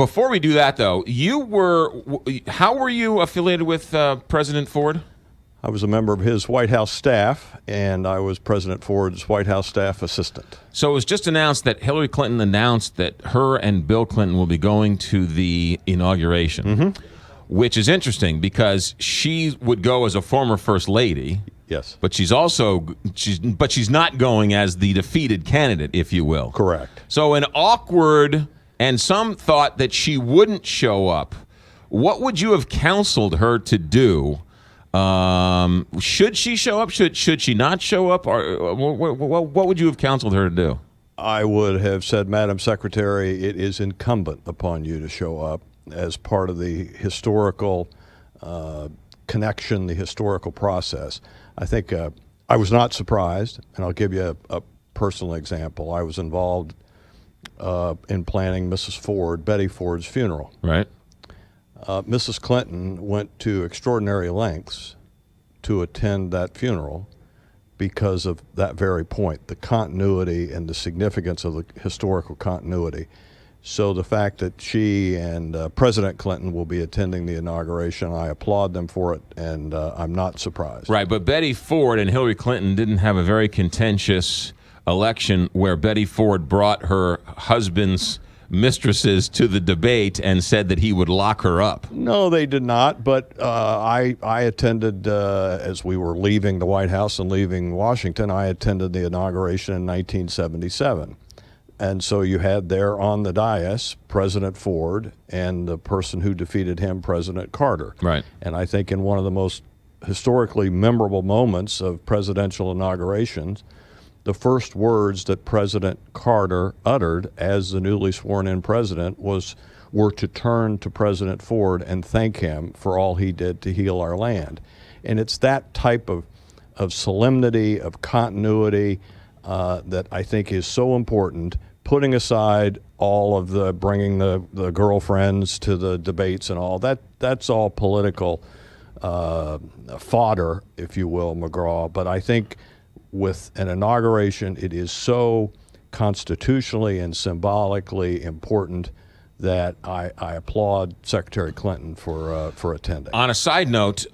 Before we do that, though, how were you affiliated with President Ford? I was a member of his White House staff, and I was President Ford's White House staff assistant. So it was just announced that Hillary Clinton announced that her and Bill Clinton will be going to the inauguration, which is interesting because she would go as a former First Lady. Yes. But she's not going as the defeated candidate, if you will. Correct. So an awkward, and some thought that she wouldn't show up. What would you have counseled her to do? Should she show up? Should she not show up? Or what would you have counseled her to do? I would have said, Madam Secretary, it is incumbent upon you to show up as part of the historical connection, the historical process. I think I was not surprised, and I'll give you a personal example. I was involved in planning Mrs. Ford, Betty Ford's funeral. Right. Mrs. Clinton went to extraordinary lengths to attend that funeral because of that very point, the continuity and the significance of the historical continuity. So the fact that she and President Clinton will be attending the inauguration, I applaud them for it, and I'm not surprised. Right, but Betty Ford and Hillary Clinton didn't have a very contentious election where Betty Ford brought her husband's mistresses to the debate and said that he would lock her up. No, they did not, but I attended, as we were leaving the White House and leaving Washington, I attended the inauguration in 1977. And so you had there on the dais President Ford and the person who defeated him, President Carter. Right. And I think in one of the most historically memorable moments of presidential inaugurations, the first words that President Carter uttered as the newly sworn-in president were to turn to President Ford and thank him for all he did to heal our land. And it's that type of solemnity, of continuity that I think is so important, putting aside all of the bringing the girlfriends to the debates and all. That's all political fodder, if you will, McGraw. But I think with an inauguration, it is so constitutionally and symbolically important that I applaud Secretary Clinton for attending. On a side note,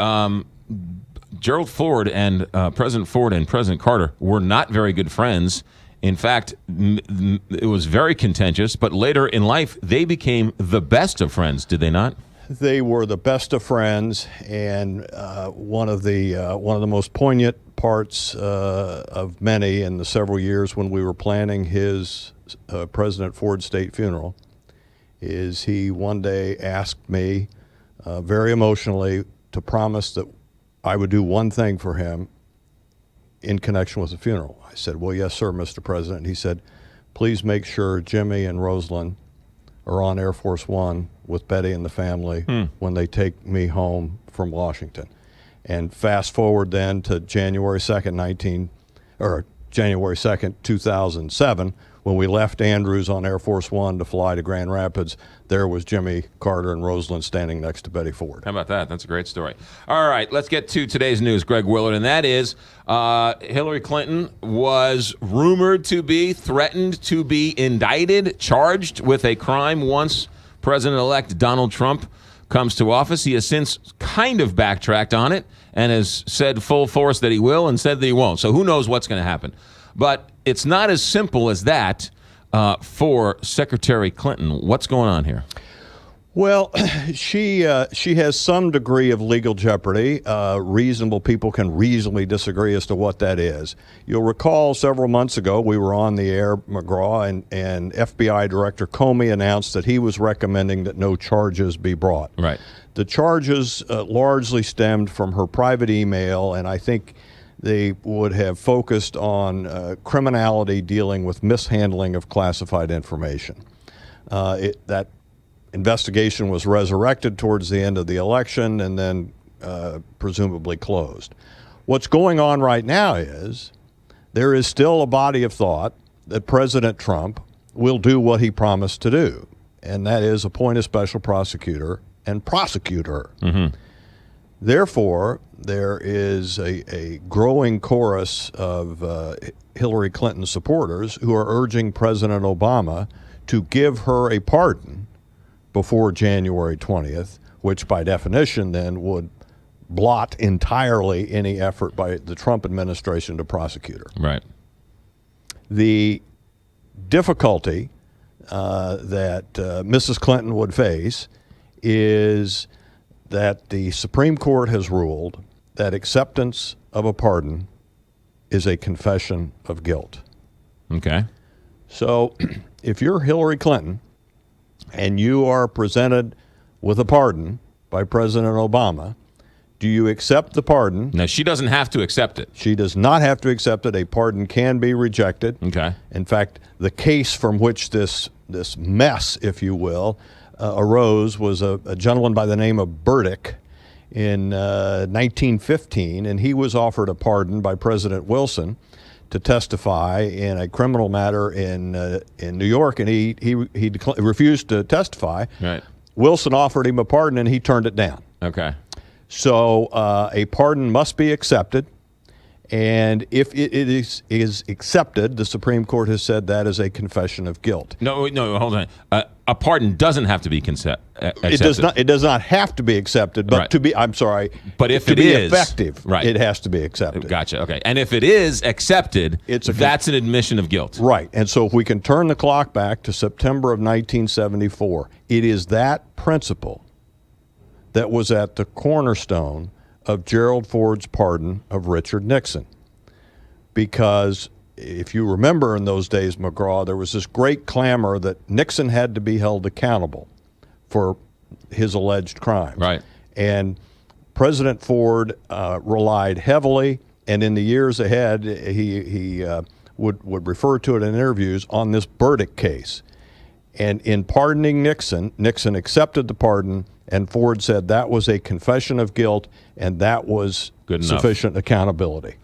Gerald Ford and President Ford and President Carter were not very good friends. In fact, it was very contentious, but later in life, they became the best of friends, did they not? They were the best of friends, and one of the most poignant parts of many in the several years when we were planning his President Ford state funeral is he one day asked me very emotionally to promise that I would do one thing for him in connection with the funeral. I said, well, yes, sir, Mr. President. He said, please make sure Jimmy and Rosalind are on Air Force One with Betty and the family when they take me home from Washington. And fast forward then to January 2nd, 2007, when we left Andrews on Air Force One to fly to Grand Rapids, there was Jimmy Carter and Rosalind standing next to Betty Ford. How about that? That's a great story. All right, let's get to today's news, Greg Willard, and that is Hillary Clinton was rumored to be, threatened to be indicted, charged with a crime once President-elect Donald Trump comes to office. He has since kind of backtracked on it and has said full force that he will and said that he won't. So who knows what's going to happen. But it's not as simple as that for Secretary Clinton. What's going on here? Well, she has some degree of legal jeopardy. Reasonable people can reasonably disagree as to what that is. You'll recall several months ago we were on the air, McGraw, and FBI Director Comey announced that he was recommending that no charges be brought. Right. The charges largely stemmed from her private email, and I think they would have focused on criminality dealing with mishandling of classified information. That investigation was resurrected towards the end of the election and then presumably closed. What's going on right now is there is still a body of thought that President Trump will do what he promised to do, and that is appoint a special prosecutor and prosecute her. Mm-hmm. Therefore, there is a growing chorus of Hillary Clinton supporters who are urging President Obama to give her a pardon before January 20th, which by definition then would blot entirely any effort by the Trump administration to prosecute her. Right. The difficulty that Mrs. Clinton would face is that the Supreme Court has ruled that acceptance of a pardon is a confession of guilt. Okay. So if you're Hillary Clinton and you are presented with a pardon by President Obama, do you accept the pardon? Now, she doesn't have to accept it. She does not have to accept it. A pardon can be rejected. Okay. In fact, the case from which this mess, if you will, arose was a gentleman by the name of Burdick in 1915, and he was offered a pardon by President Wilson to testify in a criminal matter in New York, and he refused to testify. Right. Wilson offered him a pardon, and he turned it down. Okay. So a pardon must be accepted, and if it is accepted, the Supreme Court has said that is a confession of guilt. No, hold on. A pardon doesn't have to be accepted. It does not have to be accepted, but Right. to be, I'm sorry, But if to it be is effective, right. it has to be accepted. Gotcha. Okay. And if it is accepted, that's an admission of guilt. Right. And so if we can turn the clock back to September of 1974, it is that principle that was at the cornerstone of Gerald Ford's pardon of Richard Nixon. Because if you remember in those days, McGraw, there was this great clamor that Nixon had to be held accountable for his alleged crimes. Right. And President Ford relied heavily, and in the years ahead, he would refer to it in interviews, on this Burdick case. And in pardoning Nixon, Nixon accepted the pardon, and Ford said that was a confession of guilt, and that was sufficient accountability.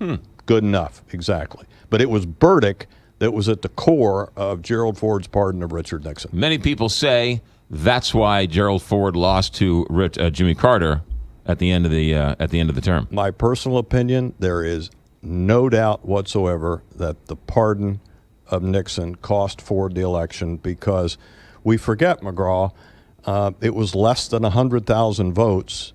Good enough, exactly. But it was Burdick that was at the core of Gerald Ford's pardon of Richard Nixon. Many people say that's why Gerald Ford lost to Jimmy Carter at the end of the term. My personal opinion, there is no doubt whatsoever that the pardon of Nixon cost Ford the election, because we forget, McGraw, it was less than 100,000 votes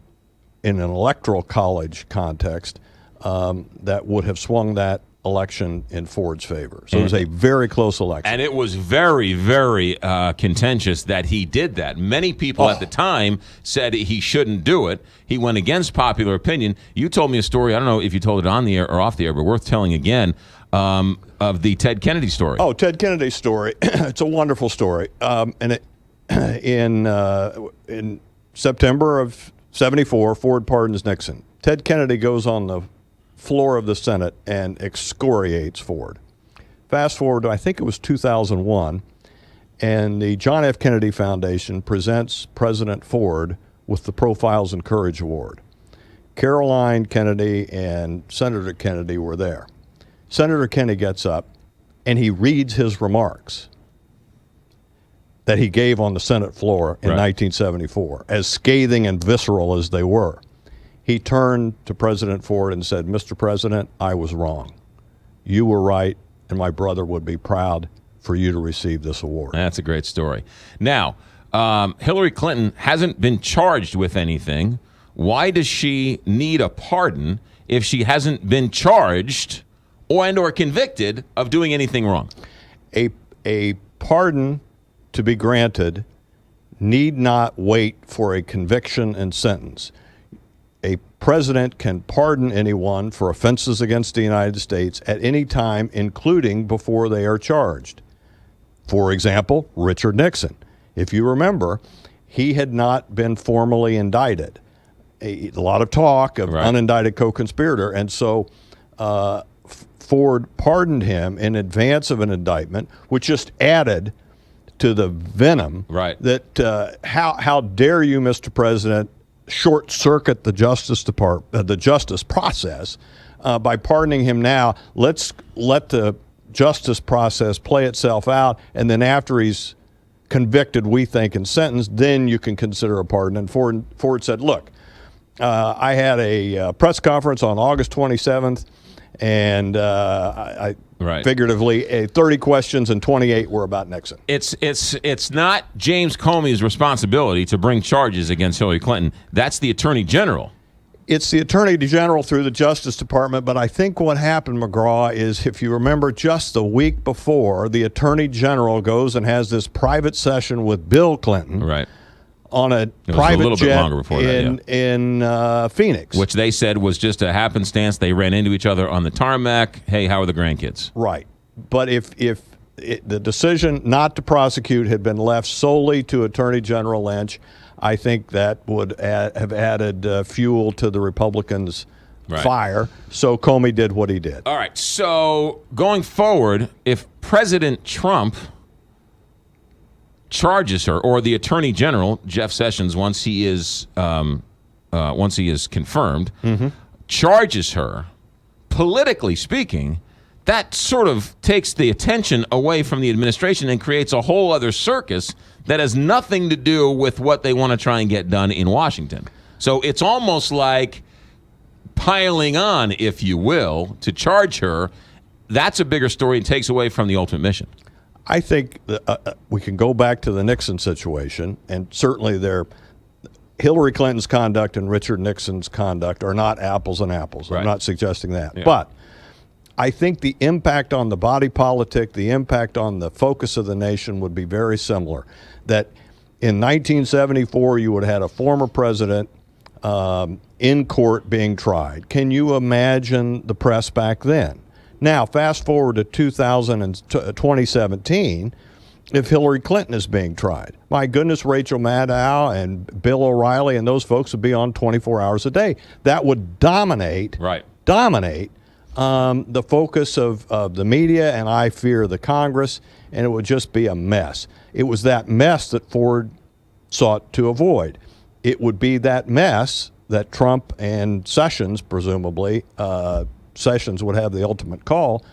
in an electoral college context that would have swung that election in Ford's favor. So it was a very close election. And it was very, very contentious that he did that. Many people at the time said he shouldn't do it. He went against popular opinion. You told me a story, I don't know if you told it on the air or off the air, but worth telling again, of the Ted Kennedy story. Oh, Ted Kennedy's story. It's a wonderful story. And it, in September of 74, Ford pardons Nixon. Ted Kennedy goes on the floor of the Senate and excoriates Ford. Fast forward to, I think it was 2001, and the John F. Kennedy Foundation presents President Ford with the Profiles in Courage Award. Caroline Kennedy and Senator Kennedy were there. Senator Kennedy gets up and he reads his remarks that he gave on the Senate floor in 1974, as scathing and visceral as they were. He turned to President Ford and said, "Mr. President, I was wrong. You were right, and my brother would be proud for you to receive this award." That's a great story. Now, Hillary Clinton hasn't been charged with anything. Why does she need a pardon if she hasn't been charged or convicted of doing anything wrong? A pardon to be granted need not wait for a conviction and sentence. A president can pardon anyone for offenses against the United States at any time, including before they are charged. For example, Richard Nixon. If you remember, he had not been formally indicted. A lot of talk of unindicted co-conspirator, and so Ford pardoned him in advance of an indictment, which just added to the venom that how dare you, Mr. President, short circuit the Justice Department, the justice process by pardoning him now. Let's let the justice process play itself out, and then after he's convicted, we think, and sentenced, then you can consider a pardon. And Ford said, "Look, I had a press conference on August 27th, And figuratively, 30 questions and 28 were about Nixon. It's not James Comey's responsibility to bring charges against Hillary Clinton. That's the Attorney General. It's the Attorney General through the Justice Department, but I think what happened, McGraw, is if you remember just the week before, the Attorney General goes and has this private session with Bill Clinton. Right. On a private jet in Phoenix. Which they said was just a happenstance. They ran into each other on the tarmac. Hey, how are the grandkids? Right. But if the decision not to prosecute had been left solely to Attorney General Lynch, I think that would have added fuel to the Republicans' fire. So Comey did what he did. All right. So going forward, if President Trump charges her, or the Attorney General Jeff Sessions, once he is confirmed, charges her, politically speaking, that sort of takes the attention away from the administration and creates a whole other circus that has nothing to do with what they want to try and get done in Washington. So it's almost like piling on, if you will, to charge her. That's a bigger story and takes away from the ultimate mission. I think we can go back to the Nixon situation, and certainly Hillary Clinton's conduct and Richard Nixon's conduct are not apples and apples. Right. I'm not suggesting that. Yeah. But I think the impact on the body politic, the impact on the focus of the nation would be very similar. That in 1974, you would have had a former president in court being tried. Can you imagine the press back then? Now, fast forward to 2017, if Hillary Clinton is being tried. My goodness, Rachel Maddow and Bill O'Reilly and those folks would be on 24 hours a day. That would dominate the focus of the media, and I fear the Congress, and it would just be a mess. It was that mess that Ford sought to avoid. It would be that mess that Trump and Sessions, presumably, Sessions would have the ultimate call.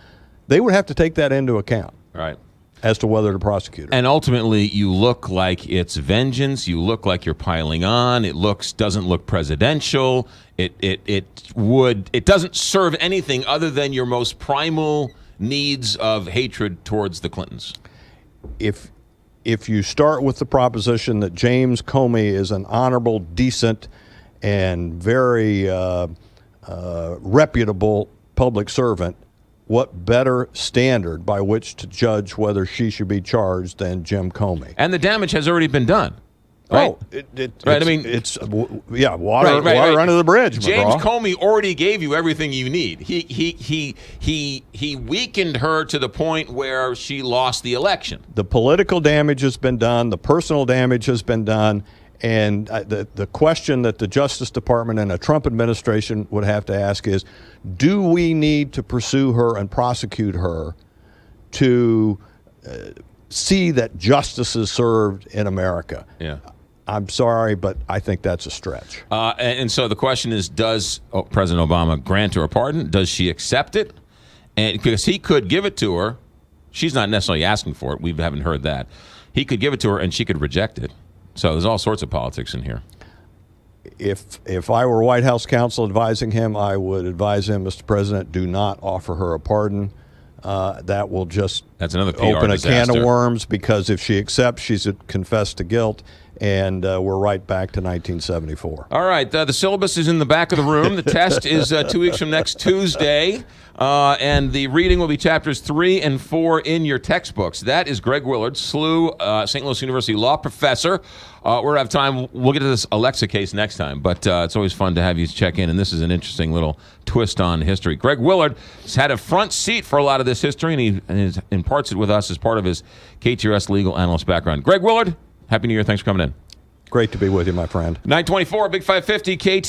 They would have to take that into account. Right. As to whether to prosecute her. And ultimately, you look like it's vengeance. You look like you're piling on. It doesn't look presidential. It doesn't serve anything other than your most primal needs of hatred towards the Clintons. If you start with the proposition that James Comey is an honorable, decent, and very reputable public servant, what better standard by which to judge whether she should be charged than Jim Comey? And the damage has already been done. Right? Oh, right. I mean, it's water under the bridge. James McGraw. Comey already gave you everything you need. He weakened her to the point where she lost the election. The political damage has been done. The personal damage has been done. And the question that the Justice Department and a Trump administration would have to ask is, do we need to pursue her and prosecute her to see that justice is served in America? Yeah. I'm sorry, but I think that's a stretch. And so the question is, does President Obama grant her a pardon? Does she accept it? And because he could give it to her. She's not necessarily asking for it. We haven't heard that. He could give it to her and she could reject it. So there's all sorts of politics in here. If I were White House counsel advising him, I would advise him, Mr. President, do not offer her a pardon. That will just open a can of worms, because if she accepts, she's confessed to guilt, and we're right back to 1974. All right. The syllabus is in the back of the room. The test is 2 weeks from next Tuesday. And the reading will be chapters 3 and 4 in your textbooks. That is Greg Willard, SLU, St. Louis University law professor. We're out of time. We'll get to this Alexa case next time, but it's always fun to have you check in, and this is an interesting little twist on history. Greg Willard has had a front seat for a lot of this history, and he imparts it with us as part of his KTRS legal analyst background. Greg Willard, Happy New Year. Thanks for coming in. Great to be with you, my friend. 924, Big 550, KT.